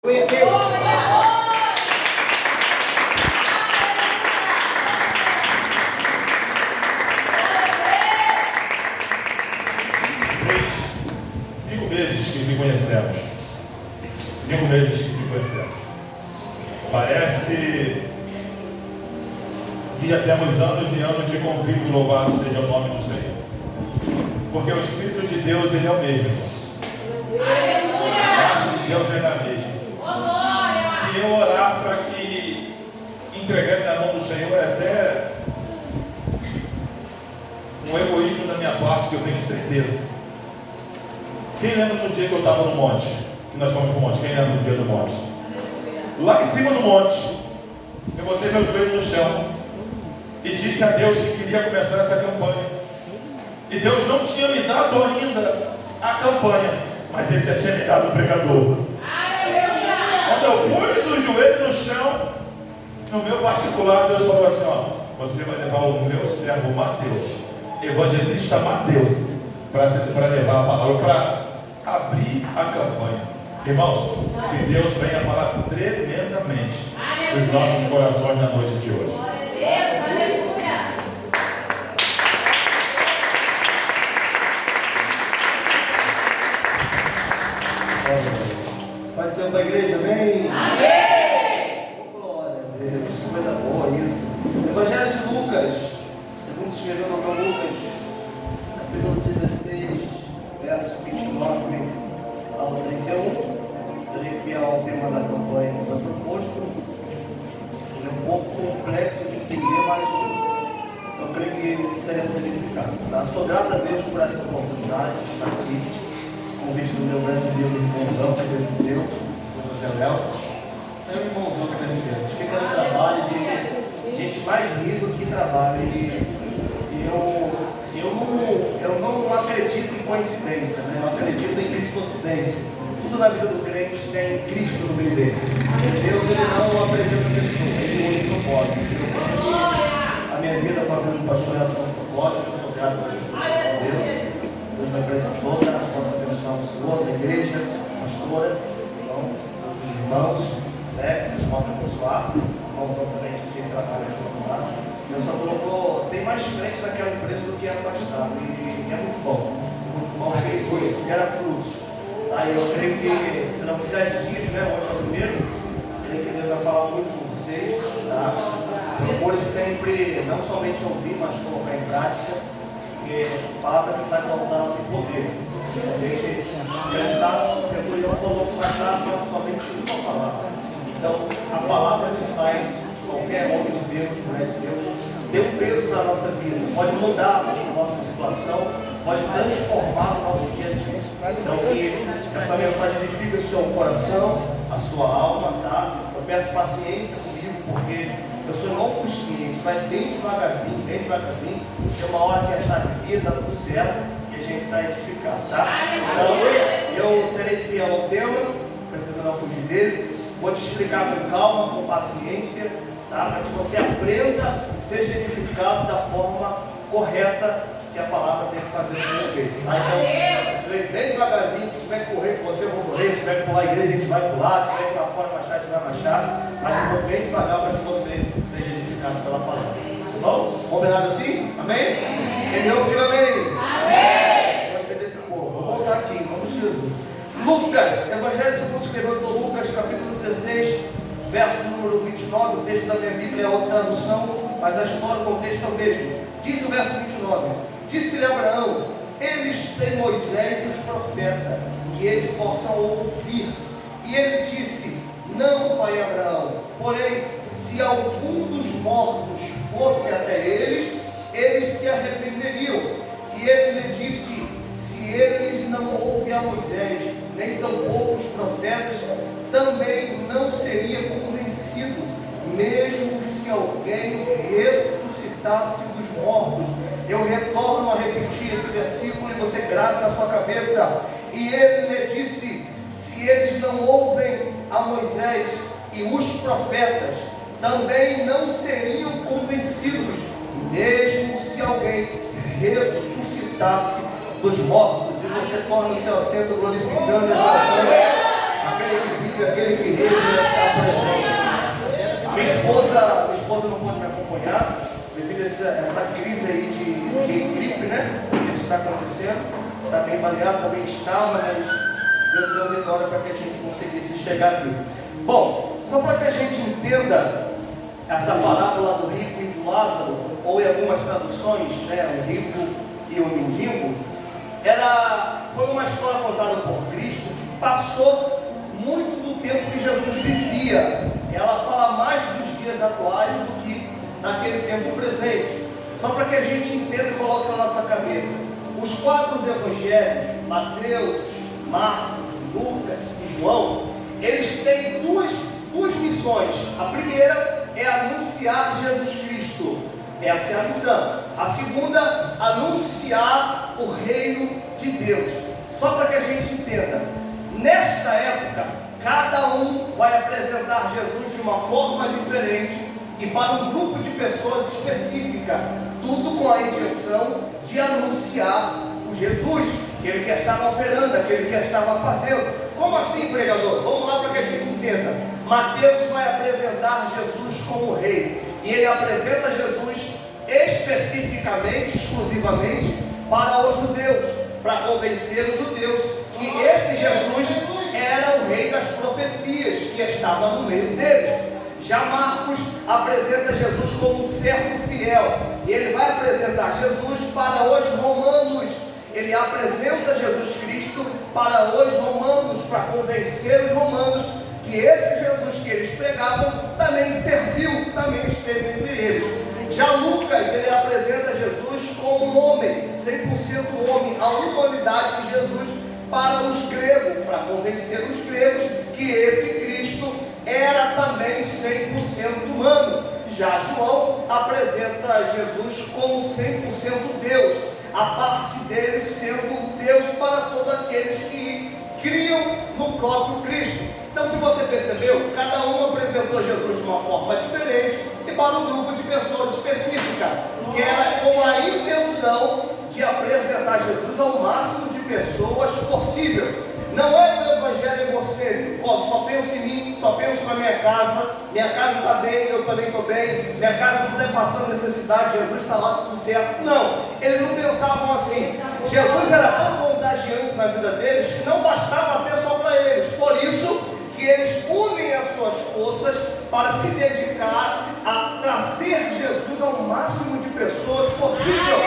Glória a Deus. Cinco meses que se conhecemos. 5 meses que se conhecemos. Parece que já temos anos e anos de convívio, louvado seja o nome do Senhor. Porque o Espírito de Deus, ele é o mesmo, irmãos. A graça de Deus é a mesma. Se eu orar para que entregar na mão do Senhor, é até um egoísmo da minha parte, que eu tenho certeza. Quem lembra no dia que eu estava no monte? Que nós fomos para o monte? Quem lembra do dia do monte? Lá em cima do monte, eu botei meus joelhos no chão e disse a Deus que queria começar essa campanha. E Deus não tinha me dado ainda a campanha, mas Ele já tinha me dado o pregador. Quando eu pus o joelho no chão, no meu particular, Deus falou assim: ó, você vai levar o meu servo Mateus, evangelista Mateus, para levar a palavra, para abrir a campanha. Irmãos, que Deus venha falar tremendamente nos nossos corações na noite de hoje. Pode ser para a igreja, amém? Amém! Glória a Deus, que coisa boa isso. Evangelho de Lucas, segundo escreveu no Dr. Lucas, capítulo 16, verso 29 ao 31. Serei fiel ao tema da campanha que foi proposto. Ele é um pouco complexo de entender, mas eu creio que seremos edificados. Tá? Sou grato a Deus por essa oportunidade de estar aqui. Convite do meu grande amigo irmãozão, que Deus me deu, o José Léo. É um irmãozão que Deus me deu. Fica no trabalho, gente mais rica que trabalha. E eu não acredito em coincidência, né? Eu acredito em cristocidência. Tudo na vida do crente tem Cristo no meio dele. Deus, ele não apresenta pessoa, ele une propósito. A minha vida com a vida do pastor é um propósito, eu sou grato a Deus. Deus me apresentou, tá? Nós possamos abençoar o Senhor, essa igreja, a pastora, então, os irmãos, que vocês possam abençoar. Vamos ao frente que trabalha junto lá. Deus só colocou, tem mais frente naquela empresa do que afastado, e é muito bom. Muito bom, é isso, gera frutos. Aí eu creio que serão 7 dias, né? Hoje é o primeiro. Creio que Deus vai falar muito com vocês, tá? Procure sempre, não somente ouvir, mas colocar em prática. Porque a palavra que sai do altar tem poder. A gente cantar, o centurião falou que vai dar somente uma palavra. Então, a palavra que sai, qualquer homem de Deus, mulher de Deus, tem um peso na nossa vida. Pode mudar a nossa situação, pode transformar o nosso dia a dia. Então, que essa mensagem edifique o seu coração, a sua alma, tá? Eu peço paciência comigo, porque eu sou igual um fusquinha, a gente vai bem devagarzinho, tem uma hora que a chave vira, dá tudo certo, e a gente sai edificado, tá? Então, eu serei fiel ao tema, pretendo não fugir dele, vou te explicar com calma, com paciência, tá? Para que você aprenda e seja edificado da forma correta que a palavra tem que fazer ser feito, tá? Então, você vem bem devagarzinho, se tiver que correr com você, eu vou correr, se tiver que pular a igreja, a gente vai pular, se tiver que ir lá fora marchar, a gente vai marchar, mas eu vou bem devagar para que você seja edificado pela palavra. Tá bom? Combinado assim? Amém? Quem me ouve, diga amém. Amém. Gostei desse povo. Vou voltar aqui, em nome de Jesus. Lucas, Evangelho segundo escreveu do Lucas, capítulo 16, verso número 29. O texto da minha Bíblia é outra tradução, mas a história, o contexto é o mesmo. Diz o verso 29: Disse-lhe Abraão: eles têm Moisés e os profetas, que eles possam ouvir. E ele disse: não, pai Abraão, porém, se algum dos mortos fosse até eles, eles se arrependeriam. E ele lhe disse: se eles não ouvem a Moisés, nem tampouco os profetas, também não seria convencido, mesmo se alguém ressuscitasse dos mortos. Eu retorno a repetir esse versículo e você grava na sua cabeça. E ele lhe disse: se eles não ouvem a Moisés e os profetas, também não seriam convencidos, mesmo se alguém ressuscitasse dos mortos. E você torna o seu assento glorificando e exaltando aquele que vive aquele guerreiro ia estar presente. Minha esposa não pode me acompanhar devido a essa crise aí de gripe, né? Que está acontecendo. Está bem variado, também está, mas Deus deu vitória para que a gente conseguisse chegar aqui. Bom, só para que a gente entenda essa parábola do rico e do Lázaro, ou em algumas traduções, né, o rico e o mendigo, foi uma história contada por Cristo que passou muito do tempo que Jesus vivia. Ela fala mais dos dias atuais do que naquele tempo presente. Só para que a gente entenda e coloque na nossa cabeça. Os 4 evangelhos, Mateus, Marcos, Lucas e João, eles têm duas missões. A primeira é anunciar Jesus Cristo. Essa é a missão. A segunda, anunciar o reino de Deus. Só para que a gente entenda. Nesta época, cada um vai apresentar Jesus de uma forma diferente e para um grupo de pessoas específica. Tudo com a intenção de anunciar o Jesus, aquele que estava operando, aquele que estava fazendo. Como assim, pregador? Vamos lá para que a gente entenda. Mateus vai apresentar Jesus como rei. E ele apresenta Jesus especificamente, exclusivamente, para os judeus, para convencer os judeus que esse Jesus era o rei das profecias, que estava no meio deles. Já Marcos apresenta Jesus como um servo fiel. E ele vai apresentar Jesus para os romanos. Ele apresenta Jesus Cristo para os romanos, para convencer os romanos que esse Jesus que eles pregavam também serviu, também esteve entre eles. Já Lucas, ele apresenta Jesus como um homem, 100% homem, a humanidade de Jesus para os gregos, para convencer os gregos que esse Cristo era também 100% humano. Já João apresenta Jesus como 100% Deus, a parte dele sendo Deus para todos aqueles que criam no próprio Cristo. Então, se você percebeu, cada um apresentou Jesus de uma forma diferente e para um grupo de pessoas específica, que era com a intenção de apresentar Jesus ao máximo de pessoas possível. Não é o evangelho egocêntrico, só penso em mim, só penso na minha casa está bem, eu também estou bem, minha casa não está passando necessidade, Jesus está lá tudo certo. Não, eles não pensavam assim. Jesus era tão contagiante na vida deles que não bastava ter só para eles. Por isso que eles unem as suas forças para se dedicar a trazer Jesus ao máximo de pessoas possível.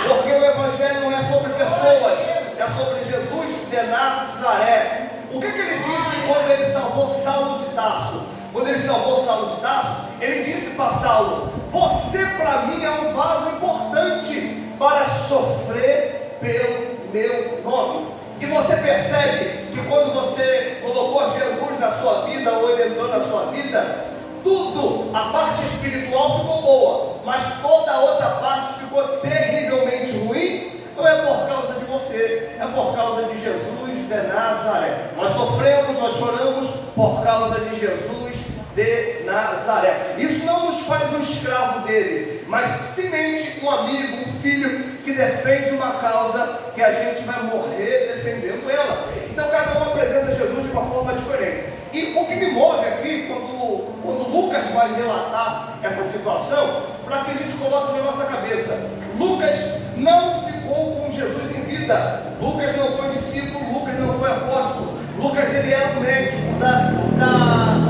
Porque o evangelho não é sobre pessoas, é sobre Jesus de Nazaré. O que ele disse quando ele salvou Saulo de Tarso? Quando ele salvou Saulo de Tarso, ele disse para Saulo: você para mim é um vaso importante para sofrer pelo meu nome. E você percebe que quando você colocou Jesus na sua vida, ou ele entrou na sua vida, tudo, a parte espiritual ficou boa, mas toda a outra parte ficou terrivelmente ruim. Não é por causa de você, é por causa de Jesus de Nazaré. Nós sofremos, nós choramos por causa de Jesus de Nazaré. Isso não nos faz um escravo dele, mas simplesmente um amigo, um filho que defende uma causa que a gente vai morrer defendendo ela. Então cada um apresenta Jesus de uma forma diferente. E o que me move aqui, quando Lucas vai relatar essa situação, para que a gente coloque na nossa cabeça, Lucas não ficou com Jesus em vida. Lucas não foi discípulo, Lucas não foi apóstolo. Lucas, ele era um médico da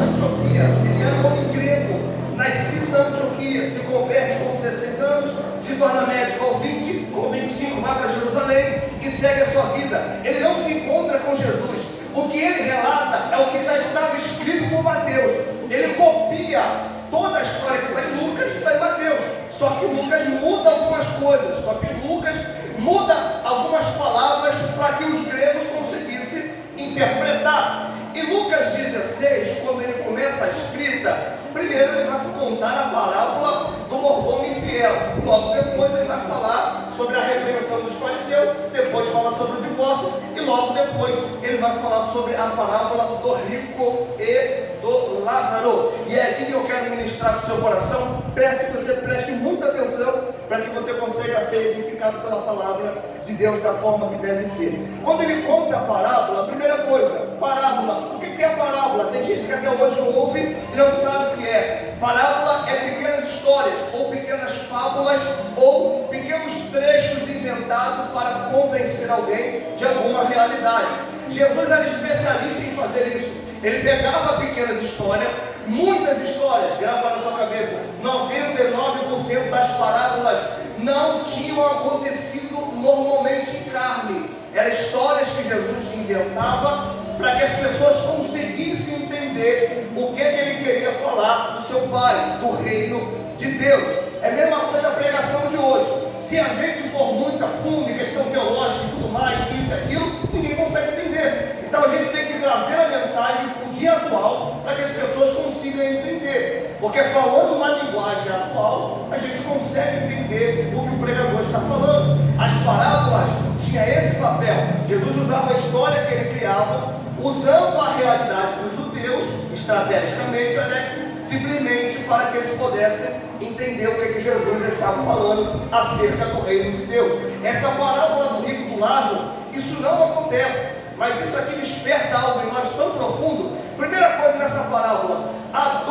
Antioquia, ele era um homem grego, nascido na Antioquia, se converte com 16 anos, se torna médico aos 20, com 25 vai para Jerusalém e segue a sua vida. Ele não se encontra com Jesus. O que ele relata é o que já estava escrito por Mateus. Ele copia toda a história que está em Lucas, está em Mateus. Só que Lucas muda algumas coisas, só que Lucas muda algumas palavras para que os gregos conseguissem interpretar. E Lucas 16, quando ele começa a escrita, primeiro ele vai contar a parábola do mordomo infiel. Logo depois ele vai falar sobre a repreensão dos fariseus, depois fala sobre o divórcio, e logo depois ele vai falar sobre a parábola do rico e do Lázaro. E é aqui que eu quero ministrar para o seu coração. Preste muita atenção para que você consiga ser edificado pela palavra de Deus da forma que deve ser. Quando ele conta a parábola, a primeira coisa, parábola, o que é parábola? Tem gente que até hoje ouve e não sabe o que é. Parábola é pequenas histórias, ou pequenas fábulas, ou pequenos trechos inventados para convencer alguém de alguma realidade. Jesus era especialista em fazer isso. Ele pegava pequenas histórias, muitas histórias, grava na sua cabeça, 99% das parábolas não tinham acontecido normalmente em carne. Eram histórias que Jesus inventava para que as pessoas conseguissem entender o que ele queria falar do seu Pai, do reino de Deus. É a mesma coisa a pregação de hoje. Se a gente for muito a fundo em questão teológica e tudo mais, isso e aquilo, ninguém consegue entender. Então a gente tem que trazer a mensagem para o dia atual, para que as pessoas consigam entender. Porque falando uma linguagem atual, a gente consegue entender o que o pregador está falando. As parábolas tinham esse papel. Jesus usava a história que ele criava, usando a realidade dos judeus, estrategicamente, Alex, simplesmente para que eles pudessem entender o que Jesus estava falando acerca do reino de Deus. Essa parábola do rico do Lázaro, isso não acontece, mas isso aqui desperta algo em nós tão profundo. Primeira coisa nessa parábola, há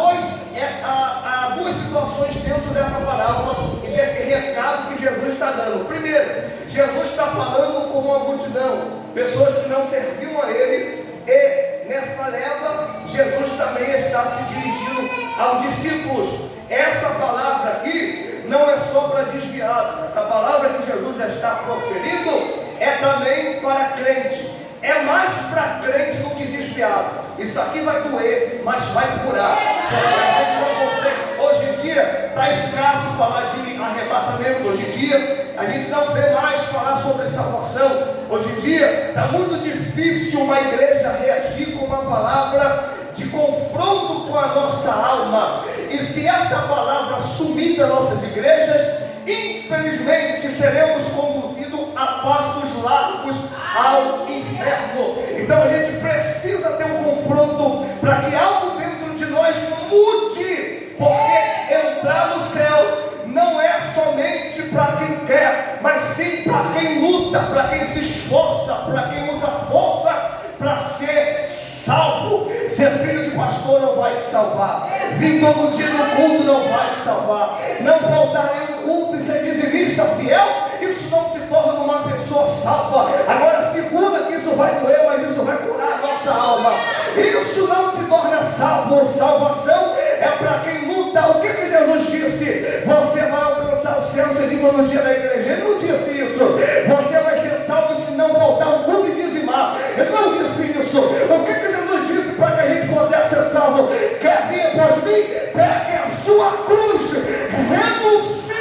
duas situações dentro dessa parábola e desse recado que Jesus está dando. Primeiro, Jesus está falando com uma multidão, pessoas que não serviam a ele, e nessa leva, Jesus também está se dirigindo aos discípulos. Essa palavra aqui não é só para desviado, essa palavra que Jesus está proferindo é também para crente. É mais para crente do que desviado. Isso aqui vai doer, mas vai curar. Porque a gente não consegue. Hoje em dia está escasso falar de arrebatamento. Hoje em dia a gente não vê mais falar sobre salvação. Hoje em dia está muito difícil uma igreja reagir com uma palavra de confronto com a nossa alma. E se essa palavra sumir das nossas igrejas, infelizmente seremos conduzidos a passos largos ao inferno. Então a gente precisa ter um confronto para que algo dentro de nós mude, porque entrar no céu não é somente para quem quer, mas sim para quem luta, para quem se esforça, para quem usa força para ser salvo. Ser filho de pastor não vai te salvar, vir todo dia no culto não vai te salvar, não faltar nenhum culto e ser dizimista fiel, isso não te torna uma pessoa salva. Agora segura que isso vai doer, mas isso vai curar a nossa alma. Isso não te torna salvo. Salvação é para quem luta. O que Jesus disse? Você vai alcançar o céu se vir todo dia na igreja. Ele não disse isso. Você vai ser salvo se não faltar um culto e dizimar. Ele não disse isso. O que Jesus disse para que a gente pudesse ser salvo? Quer vir após mim? Pegue a sua cruz, renuncie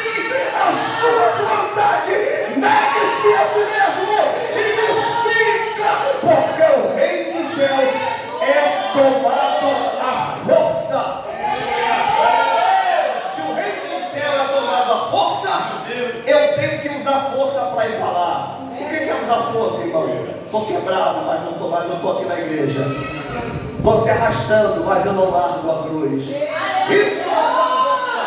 às suas vontades, negue-se a si mesmo e me siga, porque o reino dos céus é tomado à força. Se o reino do céu é tomado à força, eu tenho que usar força para ir para lá. O que é usar força, irmão? Estou quebrado, mas não estou mais, eu estou aqui na igreja. Estou se arrastando, mas eu não largo a cruz. Isso é usar força.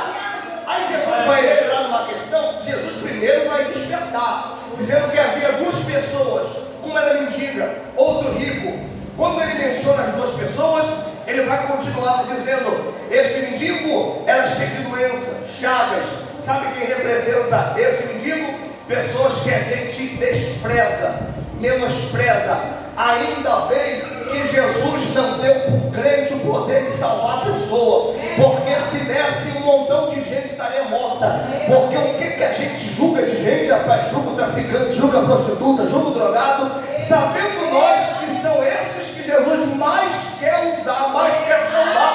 Aí Jesus vai entrar numa questão. Jesus primeiro vai despertar, dizendo que havia duas pessoas, uma era mendiga, outro rico. Quando ele menciona as duas pessoas, ele vai continuar dizendo: esse mendigo era cheio de doença, chagas. Sabe quem representa esse mendigo? Pessoas que a gente despreza, menospreza. Ainda bem que Jesus não deu para o crente o poder de salvar a pessoa, porque se desse, um montão de gente estaria morta. Porque o que a gente julga de gente, rapaz? Julga o traficante, julga a prostituta, julga o drogado, sabendo nós que são esses que Jesus mais quer usar, mais quer salvar.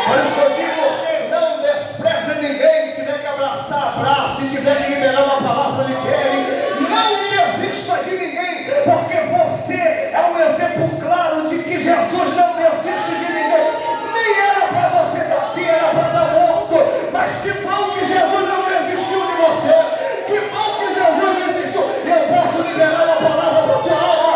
Por isso que eu digo, não despreze ninguém. Tiver que abraçar, abrace. Se tiver que liberar uma palavra, libere. Não desista de ninguém, porque você é um exemplo claro de que Jesus não desiste de ninguém. Nem era para você estar aqui, era para estar morto. Mas que bom que Jesus não desistiu de você. Que bom que Jesus desistiu. Eu posso liberar uma palavra para a tua alma.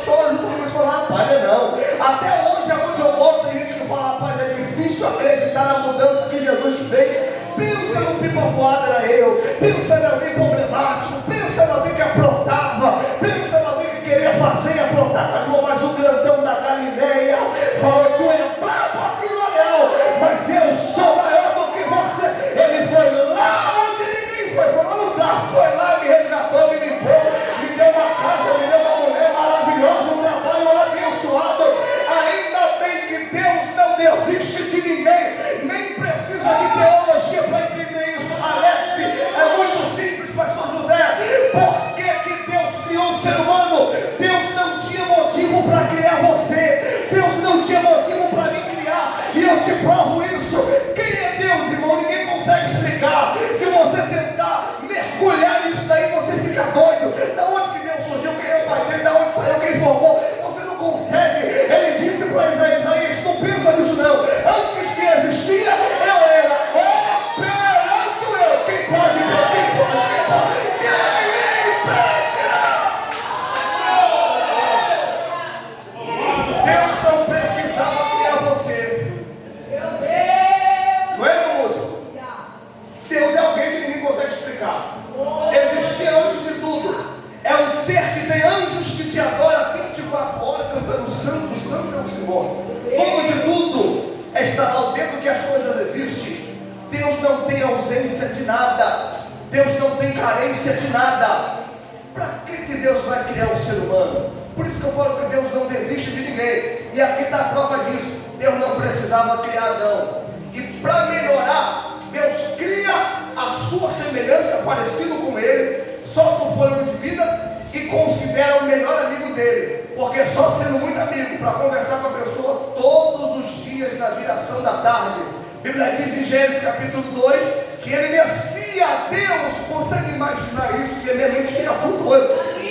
chora junto comigo e fala, rapaz, não. Até hoje, aonde eu moro, tem gente que fala, rapaz, é difícil acreditar na mudança que Jesus fez. Pensa no pipa voada era eu, pensa em alguém problemático, pensa em alguém que aprontava, pensa em alguém que queria fazer e aprontar, mas o grandão da Galileia falou, tu é brabo aqui no anel, mas eu sou maior do que você. Ele foi lá onde ninguém foi lá no tráfico, foi lá, me resgatou, me limpou, me deu uma casa, me deu uma mulher maravilhosa, um trabalho abençoado. Ainda bem que Deus não desiste de ninguém, nem precisa de teologia para entender isso. Alex, é muito simples, pastor José. Por que Deus criou o ser humano? Deus não tinha motivo para criar você, Deus não tinha motivo para me criar, e eu te provo isso. Quem é Deus, irmão? Ninguém consegue explicar. Se você tentar mergulhar nisso daí, você fica doido. Da onde que Deus surgiu? Quem é o pai dele? Da onde saiu? Quem formou? Você não consegue. Ele disse para Isaías, não pensa nisso não. Antes que existia, eu era operando eu. Quem pode ver? Quem pode? Quem pode? Quem impedirá? Deus não precisava criar você. Não é, meu moço? Deus é alguém que ninguém consegue explicar. Existia antes de tudo. É um ser que tem anjos que te adoram 24 horas cantando santo, santo é o Senhor. Dono de tudo. Está lá dentro que as coisas existem. Deus não tem ausência de nada. Deus não tem carência de nada. Para que Deus vai criar o ser humano? Por isso que eu falo que Deus não desiste de ninguém. E aqui está a prova disso. Deus não precisava criar Adão. E para melhorar, Deus cria a sua semelhança, parecido com ele, solta o fôlego de vida e considera o melhor amigo dele. Porque só sendo muito amigo, para conversar com a pessoa todos os dias na viração da tarde. A Bíblia diz em Gênesis capítulo 2 que ele descia a Deus. Consegue imaginar isso? Que a minha mente fica flutuando.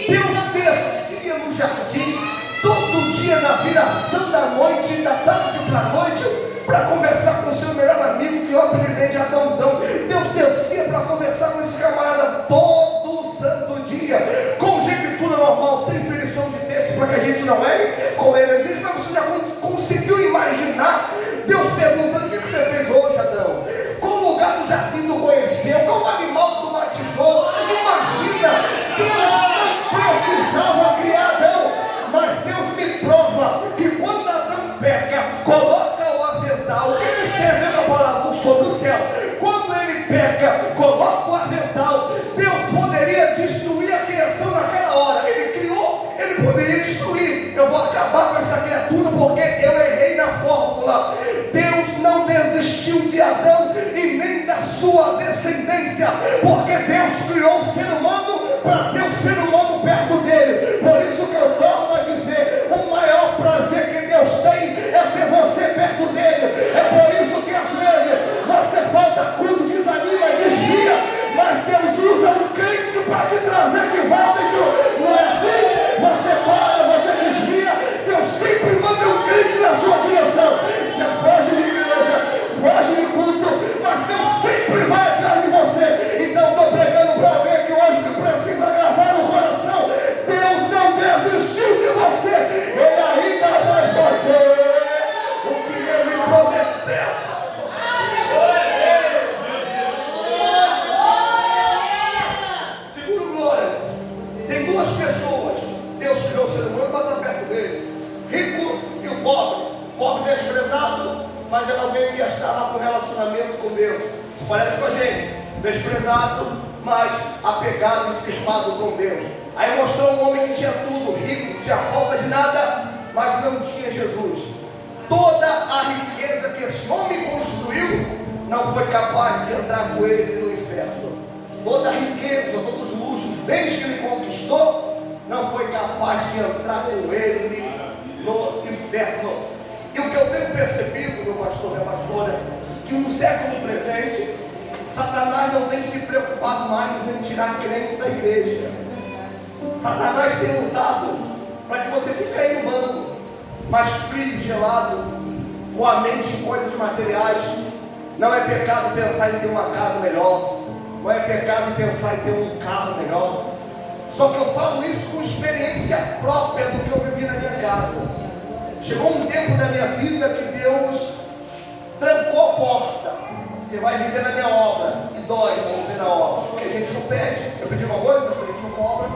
Deus descia no jardim todo dia na viração da noite, da tarde para a noite, para conversar com o seu melhor amigo, que eu apelidei de Adãozão. Deus descia para conversar com esse camarada todo santo dia. Conjectura normal, sem ferição de texto, para que a gente não erre, como ele exige. Mas você já conseguiu imaginar Deus perguntando: o que você fez hoje, Adão? Qual lugar do jardim tu conheceu? Qual animal tu batizou? Imagina, Deus não precisava criar Adão, mas Deus me prova que quando Adão peca, coloca o avental. O que ele escreveu na palavra sobre o céu? Quando ele peca, coloca o avental. Deus poderia destruir a criação naquela hora. Ele criou, ele poderia destruir. Eu vou acabar com essa criatura porque eu errei na fórmula. Deus não desistiu de Adão e nem da sua descendência, porque Deus criou o ser humano para ter o ser humano perto dele. Por isso que eu torno a dizer: o maior prazer que Deus tem é ter você perto dele. É por isso que às vezes você falta culto, desanima, desvia, mas Deus usa um crente para te trazer de volta. Não é assim? Você para, você desvia, Deus sempre manda um crente na sua direção. Você foge de igreja, foge de culto, mas Deus sempre vai atrás de você. Então estou pregando para alguém que hoje precisa gravar no coração: Deus não desistiu de você, Ele ainda vai fazer o que Ele prometeu. Seguro glória. Tem duas pessoas. Deus criou o ser humano para estar perto dele: rico e o pobre. Pobre desprezado, mas era alguém que estava com relacionamento com Deus. Se parece com a gente, desprezado, mas apegado e firmado com Deus. Aí mostrou um homem que tinha tudo, rico, não tinha falta de nada, mas não tinha Jesus. Toda a riqueza que esse homem construiu não foi capaz de entrar com ele no inferno. Toda a riqueza, todos os luxos, bens que ele conquistou, não foi capaz de entrar com ele no inferno. E o que eu tenho percebido, meu pastor, minha pastora, que no século presente, Satanás não tem se preocupado mais em tirar crentes da igreja. Satanás tem lutado para que você fique aí no banco, mais frio, gelado, com a mente em coisas materiais. Não é pecado pensar em ter uma casa melhor, não é pecado pensar em ter um carro melhor, Só que eu falo isso com experiência própria do que eu vivi na minha casa. Chegou um tempo da minha vida que Deus trancou a porta. Você vai viver na minha obra. E dói não viver na obra, porque a gente não pede. Eu pedi uma coisa, mas a gente não cobra.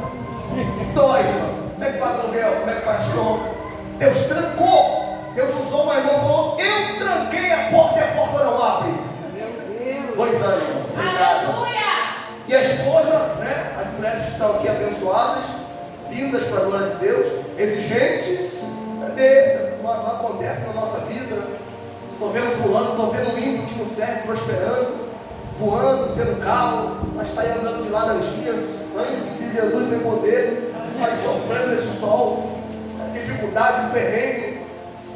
Dói, irmão. Como é que paga aluguel? Como é que faz show? Deus trancou. Deus usou uma irmã e falou: eu tranquei a porta e a porta não abre. 2 anos, irmão, sem nada. E a esposa, né? As mulheres que estão aqui abençoadas, lindas para a glória de Deus, exigentes, não acontece na nossa vida. Estou vendo fulano, estou vendo um ímpio que não serve, prosperando, voando pelo carro, mas está aí andando de laranjinha, sangue de Jesus tem poder, está aí sofrendo nesse sol, dificuldade, perrengue.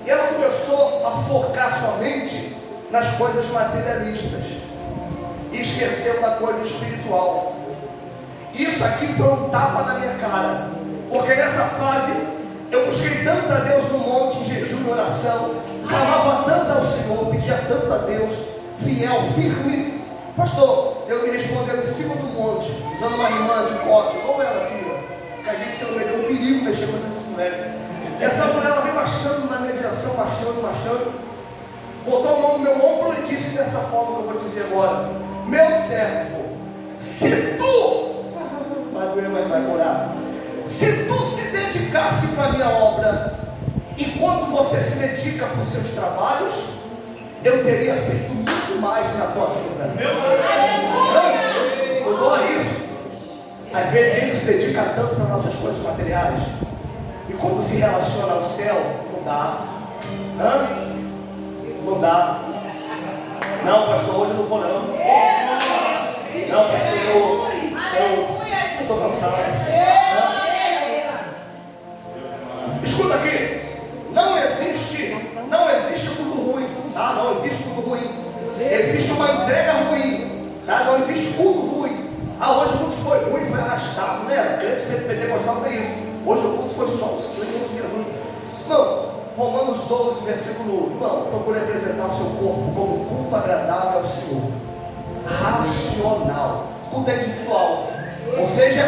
E ela começou a focar somente nas coisas materialistas e esqueceu da coisa espiritual. Isso aqui foi um tapa na minha cara, porque nessa fase eu busquei tanto a Deus no monte, em jejum e oração, clamava tanto ao Senhor, pedia tanto a Deus, fiel, firme. Pastor, eu me respondeu em cima do monte, usando uma irmã de coque, igual ela aqui, ó, que a gente tem um perigo mexer com essas mulheres. E essa mulher, ela vem marchando na minha direção, marchando, botou a mão no meu ombro e disse dessa forma que eu vou dizer agora: meu servo, se tu, vai doer, mas vai curar, se tu se dedicasse para a minha obra, enquanto você se dedica para os seus trabalhos, eu teria feito muito mais na tua vida. Eu dou a isso. Às vezes a gente se dedica tanto para nossas coisas materiais, e quando se relaciona ao céu, não dá. Não dá. Não, pastor, hoje eu não vou não. Não, pastor, eu estou cansado. Escuta aqui. Não existe tudo ruim, tá? Não existe tudo ruim. Existe uma entrega ruim, tá? Não existe culto ruim. Hoje o culto foi ruim, foi arrastado, né? Crente pentecostal não tem isso. Hoje o culto foi só o Senhor de Jesus. Não, Romanos 12, versículo 1. Não, procure apresentar o seu corpo como culto agradável ao Senhor. Racional. Culto é individual. Ou seja,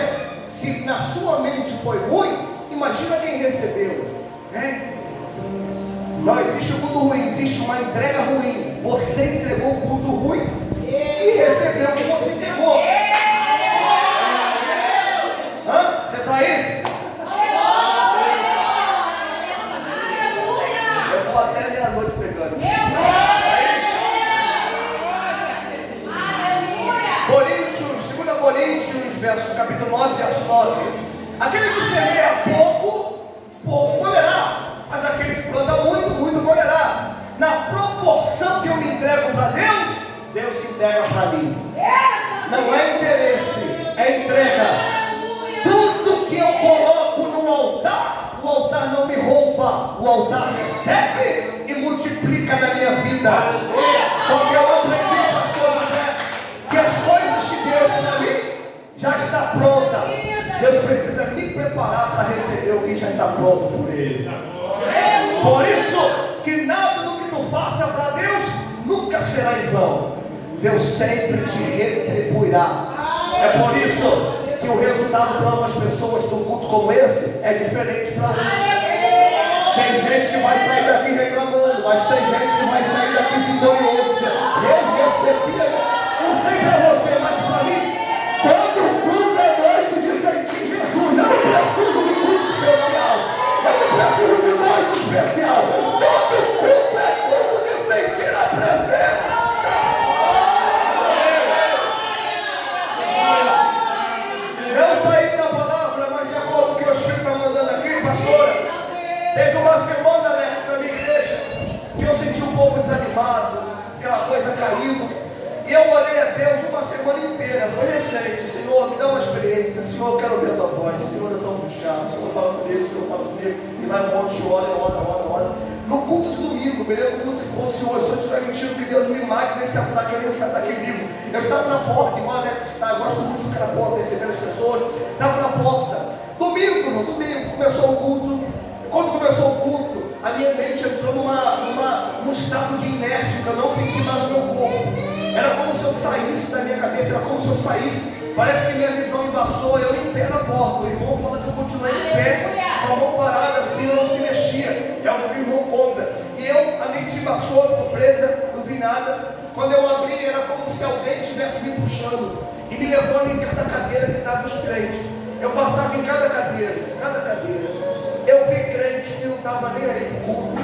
se na sua mente foi ruim, imagina quem recebeu, né? Não existe culto ruim, existe uma entrega ruim. Você entregou o culto ruim e recebeu o que você entregou. Você está aí? Eu vou até meia-noite pegando. Coríntios, 2 Coríntios, capítulo 9, verso 9. Aquele que semeia pouco, pouco colherá. Mas aquele que planta muito, muito colherá. Na proporção que eu me entrego para Deus, Deus se entrega para mim. Não é interesse, é entrega. Tudo que eu coloco no altar, o altar não me rouba, o altar recebe e multiplica na minha vida. Só que eu aprendi, pastor José, que as coisas de Deus para mim já está pronta. Deus precisa me preparar para receber o que já está pronto por Ele. Por isso que nada do que tu faça para Deus nunca será em vão. Deus sempre te retribuirá. É por isso que o resultado para algumas pessoas de um culto como esse é diferente para outros. Tem gente que vai sair daqui reclamando, mas tem gente que vai sair daqui vitorioso. Eu recebi, não sei para você, mas para mim, todo culto é noite de sentir Jesus. Eu não preciso de culto especial. Eu não preciso de noite especial. Todo culto é culto de sentir a presença. Eu saí da palavra, mas de acordo com o que o Espírito está mandando aqui, pastora, teve uma semana, Alex, na minha igreja, que eu senti um povo desanimado, aquela coisa caindo. E eu orei a Deus uma semana inteira. Falei, gente, Senhor, me dá uma experiência. Senhor, eu quero ouvir a tua voz. Senhor, eu estou angustiado. Senhor, fala comigo. Senhor, fala comigo. E vai no monte, ora. No culto de domingo, me lembro como se fosse hoje. Se eu estiver mentindo, que Deus me mate nesse ataque, querendo sair daqui vivo. Eu estava na porta, irmão Alex está. Eu gosto muito de ficar na porta, recebendo as pessoas. Estava na porta. Domingo, começou o culto. Quando começou o culto, a minha mente entrou num estado de inércia, que eu não senti mais o meu corpo. Era como se eu saísse da minha cabeça, era como se eu saísse Parece que minha visão embaçou, eu em pé na porta. O irmão fala que eu continuei em pé, com a mão parada assim, eu não se mexia. É o que o irmão conta. E eu, a mente embaçou, ficou preta, não vi nada. Quando eu abri, era como se alguém estivesse me puxando e me levando em cada cadeira que estava os crentes. Eu passava em cada cadeira. Eu vi crente que não estava nem aí com o culto.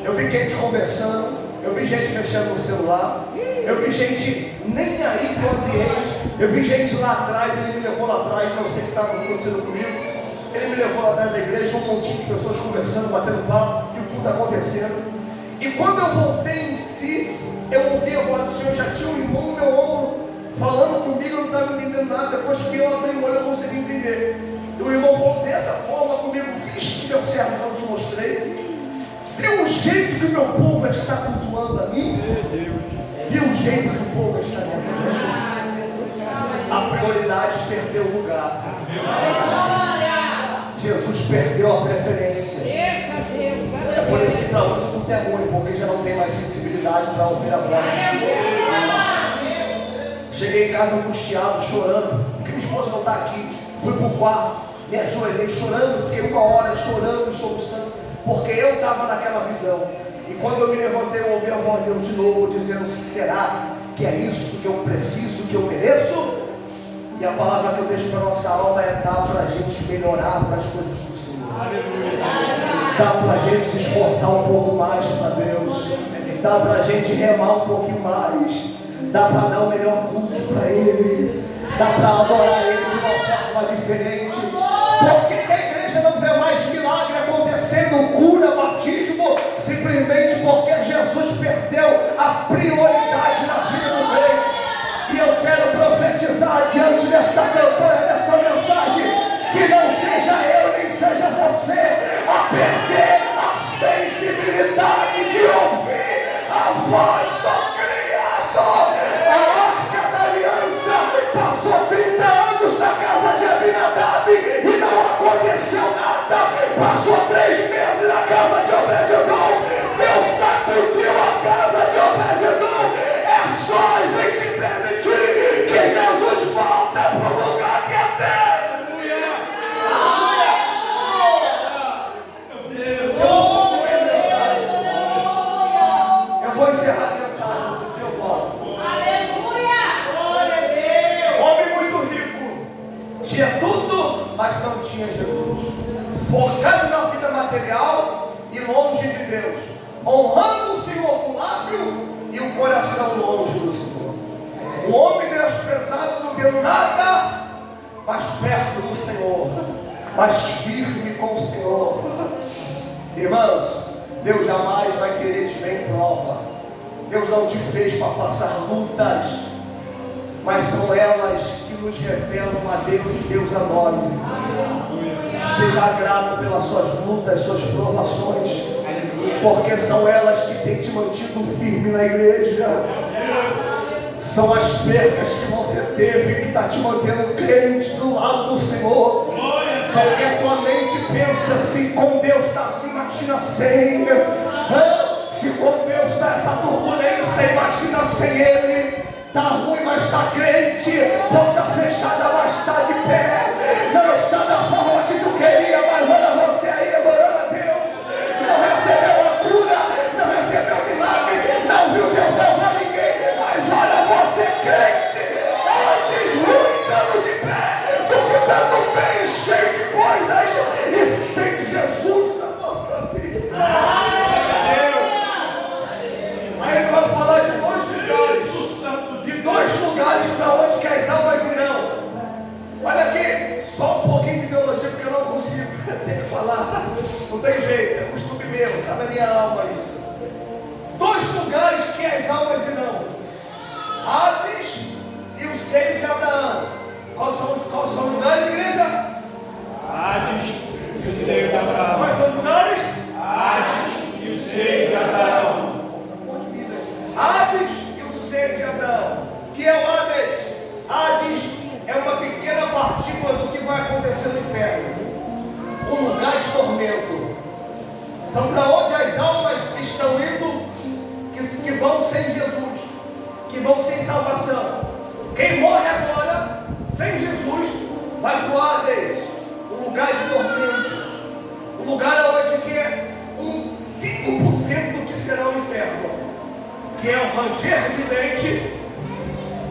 Eu vi gente conversando. Eu vi gente mexendo no celular. Eu vi gente nem aí para o ambiente. Eu vi gente lá atrás. Ele me levou lá atrás. Não sei o que estava acontecendo comigo. Ele me levou lá atrás da igreja. Um montinho de pessoas conversando, batendo papo. E o culto acontecendo. E quando eu voltei em si, eu ouvi a voz do Senhor. Já tinha um irmão no meu ombro falando comigo. Eu não estava entendendo nada. Depois que eu abri o olho, eu consegui entender. E o irmão falou dessa forma comigo. Vixe, meu servo, que eu te mostrei. Viu o jeito que o meu povo está cultuando a mim? Viu o jeito que o povo está me adorando? A prioridade perdeu o lugar. Jesus perdeu a preferência. É por isso que para uns tudo é ruim, porque já não tem mais sensibilidade para ouvir a voz do Senhor. Cheguei em casa angustiado, chorando, porque minha esposa não está aqui. Fui para o quarto, me ajoelhei chorando, fiquei 1 hora chorando, soluçando, porque eu estava naquela visão. E quando eu me levantei, eu ouvi a voz de Deus de novo, dizendo: será que é isso que eu preciso, que eu mereço? E a palavra que eu deixo para a nossa alma é dar para a gente melhorar para as coisas do Senhor. Dá para a gente se esforçar um pouco mais para Deus. Dá para a gente remar um pouquinho mais. Dá para dar o melhor culto para Ele. Dá para adorar Ele de uma forma diferente. Por que a igreja não vê mais milagre acontecendo, cura, batismo? Simplesmente porque Jesus perdeu a prioridade na vida do crente. E eu quero profetizar diante desta campanha, desta mensagem, que não seja eu nem seja você a perder a sensibilidade de ouvir a voz do Criador. A Arca da Aliança passou 30 anos na casa de Abinadab e não aconteceu nada. Passou 3 meses na casa de Obed-Edom. Deus sacudiu a casa de Obed-Edom. É só a gente permitir que Jesus volte para o lugar que é dele. Eu vou encerrar a mensagem, outro dia eu volto. Homem muito rico, tinha tudo, mas não tinha Jesus. Focado na vida material e longe de Deus, honrando o Senhor com o lábio e o coração longe do Senhor. O homem desprezado não deu nada, mas perto do Senhor, mas firme com o Senhor. Irmãos, Deus jamais vai querer te ver em prova. Deus não te fez para passar lutas, mas são elas que nos revelam a Deus e Deus a nós. Seja grato pelas suas lutas, suas provações, porque são elas que têm te mantido firme na igreja. São as percas que você teve que está te mantendo crente do lado do Senhor. Porque a tua mente pensa assim: com Deus está assim, imagina sem. Se com Deus está essa turbulência, imagina sem Ele. Está ruim, mas está crente. Porta fechada, mas está de pé. Não está da forma que tu queria, mas olha você aí adorando a Deus. Não recebeu a cura, não recebeu o milagre, não viu Deus salvar ninguém, mas olha você crente. Antes ruim estando de pé do que estando bem, cheio de coisas e sem Jesus na nossa vida. Aí ele vai falar de 2 lugares para onde que as almas irão. Olha aqui, só um pouquinho de teologia, porque eu não consigo. Tem que falar, não tem jeito, é costume meu, está na minha alma isso. 2 lugares que as almas irão: Hades e o seio de Abraão. Quais são os lugares, igreja? Hades e o seio de Abraão. Quais são os lugares? Hades e o seio de Abraão. Hades e o seio de Abraão. O que é o Hades? Hades é uma pequena partícula do que vai acontecer no inferno. Um lugar de tormento. São para onde as almas estão indo que vão sem Jesus, que vão sem salvação. Quem morre agora sem Jesus, vai para o Hades, um lugar de tormento, um lugar onde que é uns 5% do que será o inferno, que é o ranger de dente,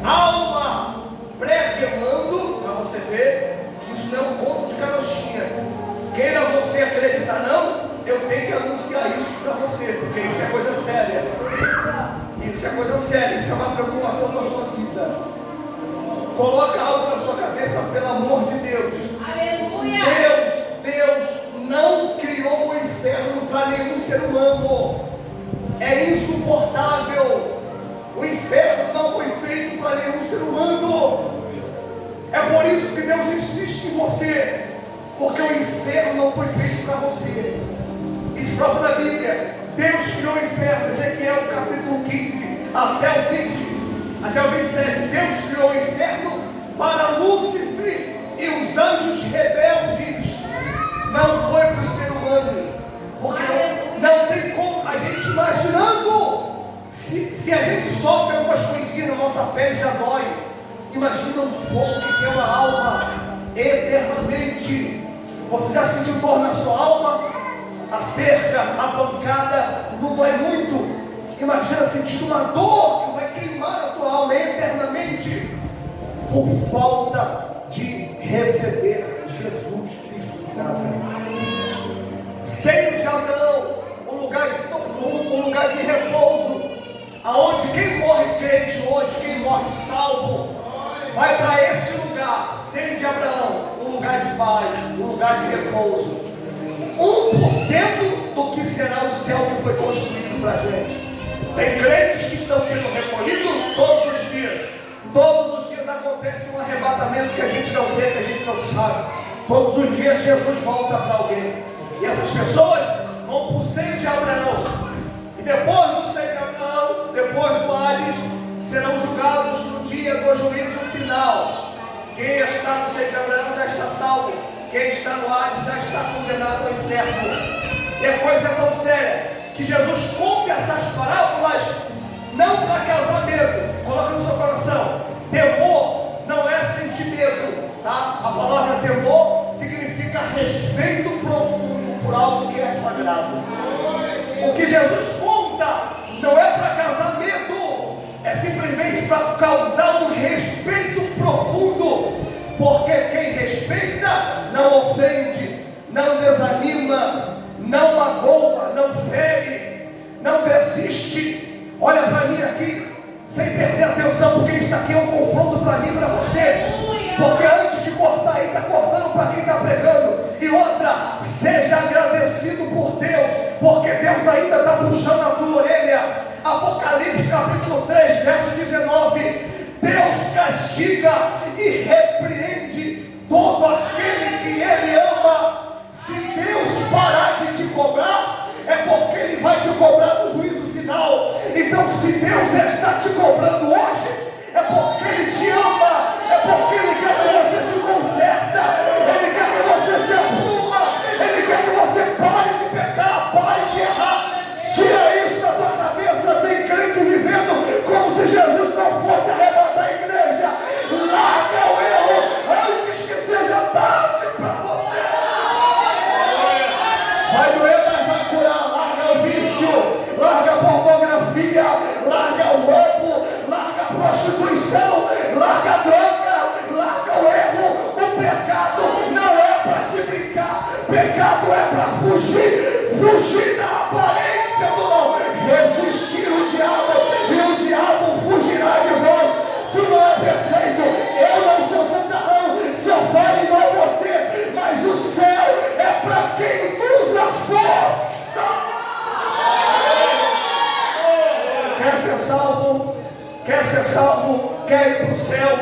alma pré-queimando, para você ver, isso não é um conto de carochinha. Queira você acreditar não, eu tenho que anunciar isso para você, porque isso é coisa séria. Isso é coisa séria, isso é uma preocupação para a sua vida. Coloca algo na sua cabeça, pelo amor de Deus. Aleluia! Deus não criou o inferno para nenhum ser humano. É insuportável. O inferno não foi feito para nenhum ser humano. É por isso que Deus insiste em você, porque o inferno não foi feito para você. E de prova na Bíblia, Deus criou o inferno, Ezequiel capítulo 15 até o 20, até o 27. Deus criou o inferno para Lúcifer e os anjos rebeldes. Não foi para o ser humano, porque não tem como a gente imaginando. Se a gente sofre algumas coisinhas na nossa pele, já dói. Imagina um fogo que queima a alma eternamente. Você já sentiu dor na sua alma? A perda, a pancada, não dói muito. Imagina sentir uma dor que vai queimar a tua alma eternamente, por falta de receber Jesus Cristo de Nazaré. Seio de Abraão, um lugar de repouso, aonde quem morre crente hoje, quem morre salvo, vai para esse lugar. Seio de Abraão, um lugar de paz, um lugar de repouso. 1% do que será o céu que foi construído para a gente. Tem crentes que estão sendo recolhidos todos os dias. Todos os dias acontece um arrebatamento que a gente não vê, que a gente não sabe. Todos os dias Jesus volta para alguém. E essas pessoas vão para o seio de Abraão. E depois do seio de Abraão, depois do Hades, serão julgados no dia do juízo final. Quem está no seio de Abraão já está salvo. Quem está no Hades já está condenado ao inferno. E a coisa é tão séria que Jesus conta essas parábolas não para causar medo. Coloque no seu coração: temor não é sentir medo, tá? A palavra temor significa respeito profundo por algo que é sagrado. O que Jesus conta não é para causar medo, é simplesmente para causar um respeito profundo, porque quem respeita não ofende, não desanima, não magoa, não fere, não desiste. Olha para mim aqui, sem perder a atenção, porque isso aqui é um confronto para mim e para você. Porque antes de cortar aí, está cortando para quem está pregando. E outra, seja agradecido por Deus, porque Deus ainda está puxando a tua orelha. Apocalipse capítulo 3, verso 19. Deus castiga e repreende todo aquele que Ele ama. Se Deus parar de te cobrar, é porque Ele vai te cobrar no juízo final. Então, se Deus está te cobrando hoje, é porque Ele te ama, é porque Ele quer que você se conserta, Ele quer que você se arruma, Ele quer que você pare de pecar, pare de errar. Tira isso da tua cabeça. Tem crente vivendo como se Jesus não fosse arrebatar a igreja. Larga o erro antes que seja tarde para você. Vai doer, mas vai curar. Larga o vício, larga a pornografia, larga o roubo, larga a prostituição, larga a droga, larga o erro. O pecado não é para se brincar, pecado é para fugir da aparência do mal, resistir o diabo, e o diabo fugirá de vós. Tu não é perfeito, eu não sou santarrão, sou falho igual você, mas o céu é para quem usa força. Quer ser salvo? Quer ser salvo? Quer ir para o céu?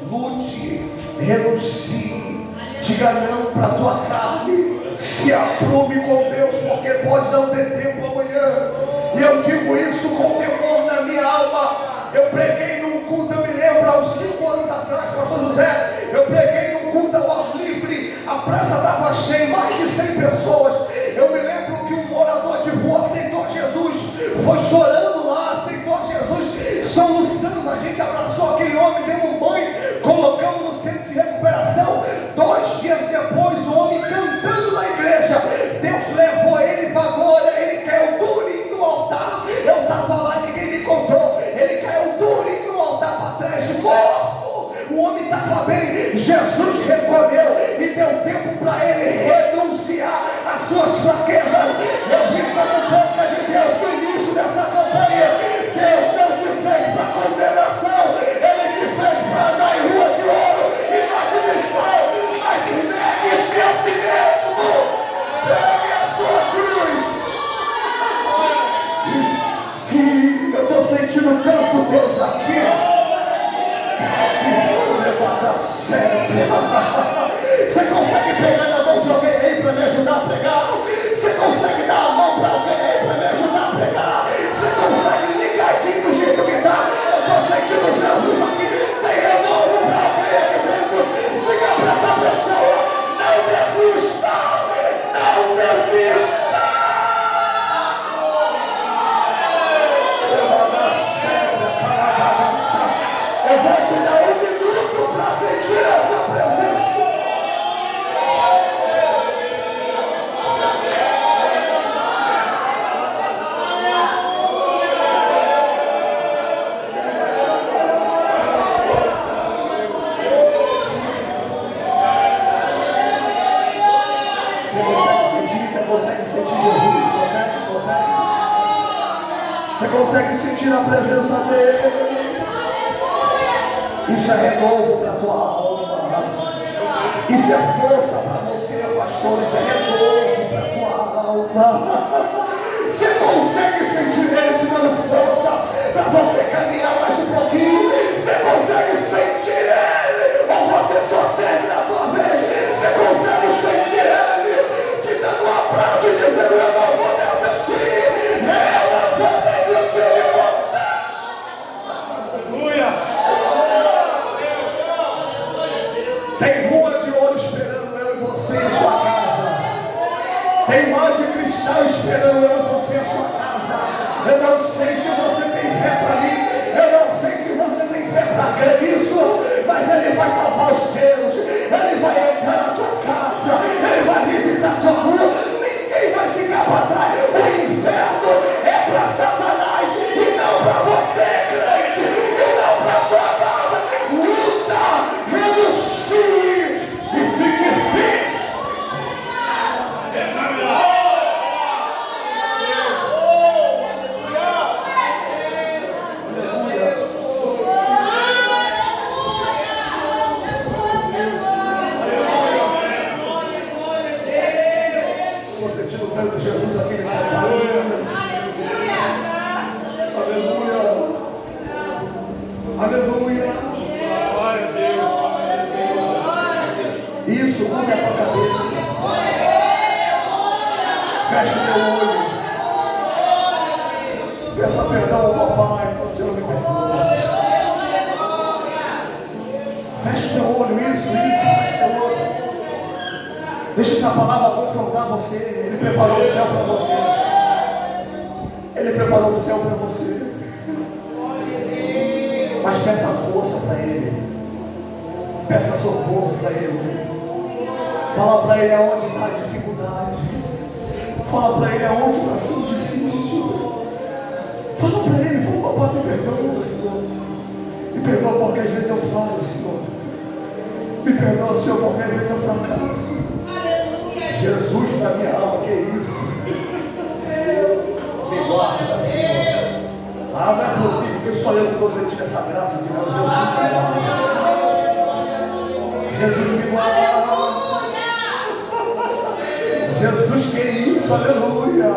Lute, renuncie, diga não para a tua carne, se aprume com Deus, porque pode não ter tempo amanhã. E eu digo isso com temor na minha alma. Eu preguei num culto, eu me lembro, há uns 5 anos atrás, pastor José, eu preguei num culto ao ar livre, a praça estava cheia, mais de 100 pessoas. Eu me lembro que um morador de rua aceitou Jesus, foi chorando lá, aceitou Jesus, soluçando. A gente abraçou aquele homem, deu um banho, colocamos no centro de sentindo tanto Deus aqui. Você consegue pegar na mão de alguém aí para me ajudar a pregar? Você consegue dar a mão para alguém aí para me ajudar a pregar? Você consegue ligadinho do jeito que está? Eu estou sentindo Jesus aqui. Tem renovo para alguém aqui dentro. Diga para essa pessoa: não desista, não desista. Eu vou te dar 1 minuto para sentir essa presença. Você consegue sentir a presença dele? Isso é renovo para a tua alma. Isso é força para você, pastor. Isso é renovo para a tua alma. Você consegue sentir ele te dando força para você caminhar mais um pouquinho? Você consegue sentir ele? Ou você só serve na tua vez? Você consegue sentir ele te dando um abraço e dizendo: eu não vou desistir, eu não vou desistir de você. Aleluia. Tem rua de ouro esperando eu e você em sua casa. Tem mar de cristal esperando eu e você em sua casa. Eu não sei se você tem fé para mim. Eu não sei se você tem fé para crer nisso. Mas ele vai salvar os teus. Ele vai entrar na tua casa. Ele vai visitar a tua rua. Ninguém vai ficar para trás. O inferno é para Satanás e não para você, crente. E não para sua casa. Luta, renuncie e fique firme. Estou sentindo tanto Jesus aqui nessa casa. Aleluia. Aleluia. Glória a Deus. Isso, curva a tua cabeça. Fecha o teu olho. Peça perdão ao papai, para o Senhor me perdoar. Fecha o teu olho, isso, fecha o teu olho. Deixa essa palavra confrontar você. Ele preparou o céu para você. Ele preparou o céu para você. Mas peça força para Ele. Peça socorro para Ele. Fala para Ele aonde está a dificuldade. Fala para Ele aonde está sendo difícil. Fala para Ele: fala, papai, me perdoa, Senhor. Me perdoa porque às vezes eu falho, Senhor. Me perdoa, Senhor, porque às vezes eu fracasso. Jesus da minha alma, que é isso? Me guarda, Senhor. Ah, não é possível que só eu que estou sentindo essa graça de Deus. Jesus me guarda. Jesus, que é isso? Aleluia.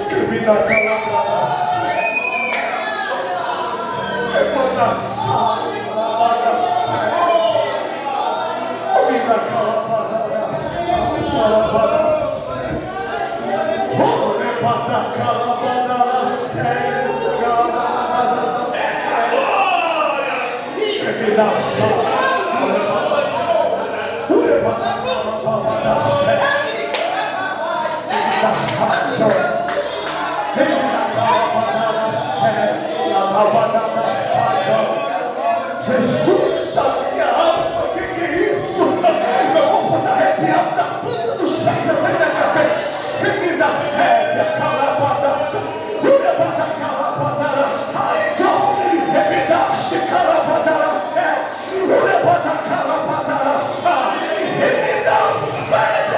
Que me dá calma. Jesus da minha alma, que é isso? Eu vou botar arrepiado da ponta dos pés até da cabeça. Que me dá séria, calabadaça, levanta calabadaraça, me dá se calabadaraça, levanta calabadaraça, me dá séria.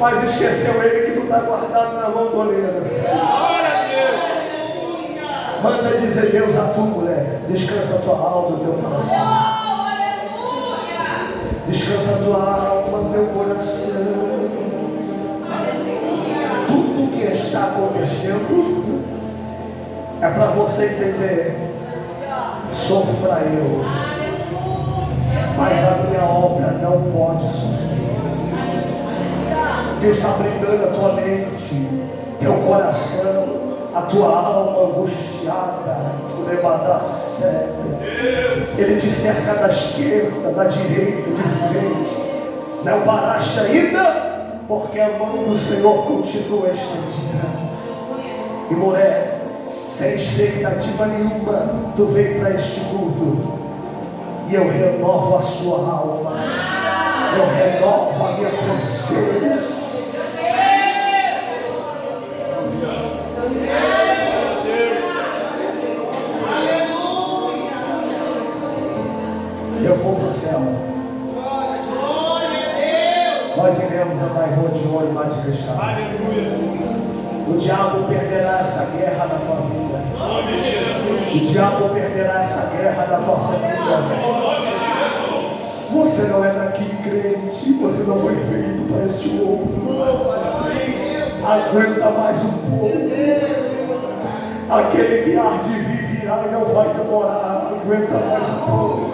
mas esqueceu ele que tu está guardado na mão do oleiro. Manda dizer Deus a tu, mulher. Descansa a tua alma, o teu coração. Descansa a tua alma, teu coração. Tudo que está acontecendo é para você entender. Sofra eu, mas a minha obra não pode sofrer. Deus está blindando a tua mente, teu coração, a tua alma angustiada. Ele te cerca da esquerda, da direita, de frente. Não paraste ainda, porque a mão do Senhor continua estendida. E mulher, sem expectativa nenhuma, tu veio para este culto, e eu renovo a sua alma, eu renovo a minha consciência. Eu vou para o céu. Nós iremos andar em rua de ouro e mais de cristal. O diabo perderá essa guerra na tua vida. O diabo perderá essa guerra na tua família. Você não é daqui, crente. Você não foi feito para este mundo. Aguenta mais um pouco. Aquele que há de vir virá e não vai demorar. Aguenta mais um pouco.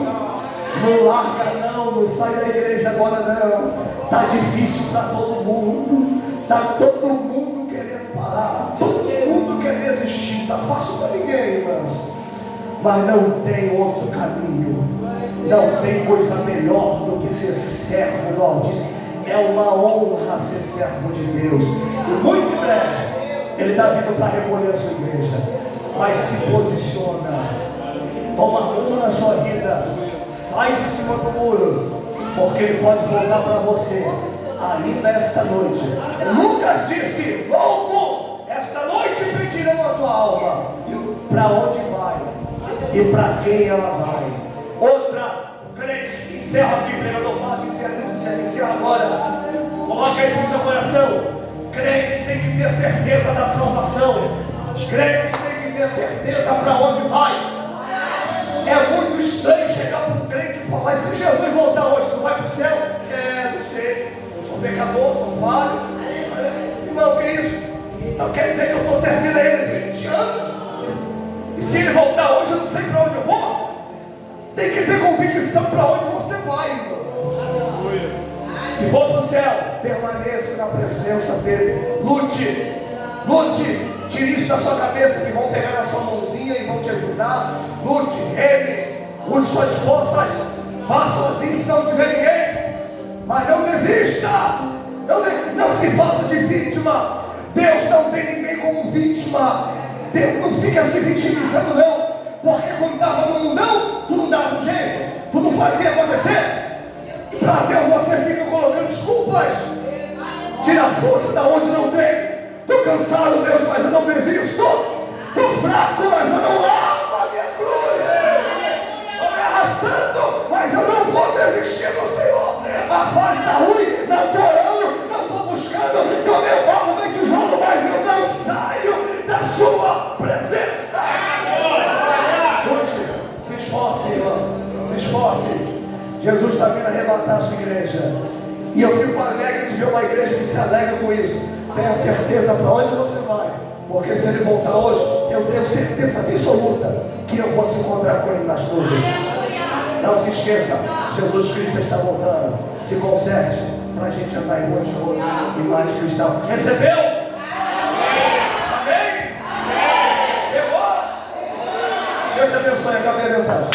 Não larga não sai da igreja agora não. Está difícil para todo mundo. Está todo mundo querendo parar. Todo mundo quer desistir. Está fácil para ninguém, irmãos. Mas não tem outro caminho. Não tem coisa melhor do que ser servo do Altíssimo. É uma honra ser servo de Deus. E muito em breve Ele está vindo para recolher a sua igreja. Mas se posiciona. Toma rumo na sua vida. Sai de cima do muro, porque Ele pode voltar para você ainda esta noite. Lucas disse: louco, esta noite pedirão a tua alma. E para onde vai? E para quem ela vai? Outra, crente, encerra aqui, pregador, fala que encerra agora. Coloca isso no seu coração. Crente tem que ter certeza da salvação. Crente tem que ter certeza para onde vai. É muito estranho chegar para um crente e falar: se Jesus voltar hoje, tu vai para o céu? Não sei, eu sou pecador, sou falho. Irmão, o que é isso? Então quer dizer que eu estou servindo a Ele 20 anos? E se Ele voltar hoje, eu não sei para onde eu vou? Tem que ter convicção para onde você vai, irmão. Se for para o céu, permaneça na presença dEle. Lute. Tire isso da sua cabeça, que vão pegar na sua mãozinha e vão te ajudar. Lute, reme, use suas forças. Vá sozinho se não tiver ninguém. Mas não desista. Não se faça de vítima. Deus não tem ninguém como vítima. Deus não fica se vitimizando não. Porque quando estava no mundão, tu não dava um jeito. Tu não fazia acontecer. E para Deus você fica colocando desculpas. Tira a força da onde não tem. Estou cansado, Deus, mas eu não desisto. Estou fraco, mas eu não largo a minha cruz. Estou me arrastando, mas eu não vou desistir do Senhor. A fase está ruim, não estou orando, não estou buscando. Estou meio barro, meio tijolo, mas eu não saio da sua presença. Hoje, se esforce, irmão. Se esforce. Jesus está vindo arrebatar a sua igreja. E eu fico alegre de ver uma igreja que se alegra com isso. Tenha certeza para onde você vai, porque se Ele voltar hoje, eu tenho certeza absoluta que eu vou se encontrar com Ele nas nuvens. Não se esqueça, Jesus Cristo está voltando. Se conserte para a gente andar em rua de ouro e mais cristal. Recebeu? Amém? Pegou? Deus te abençoe. Acabei a mensagem.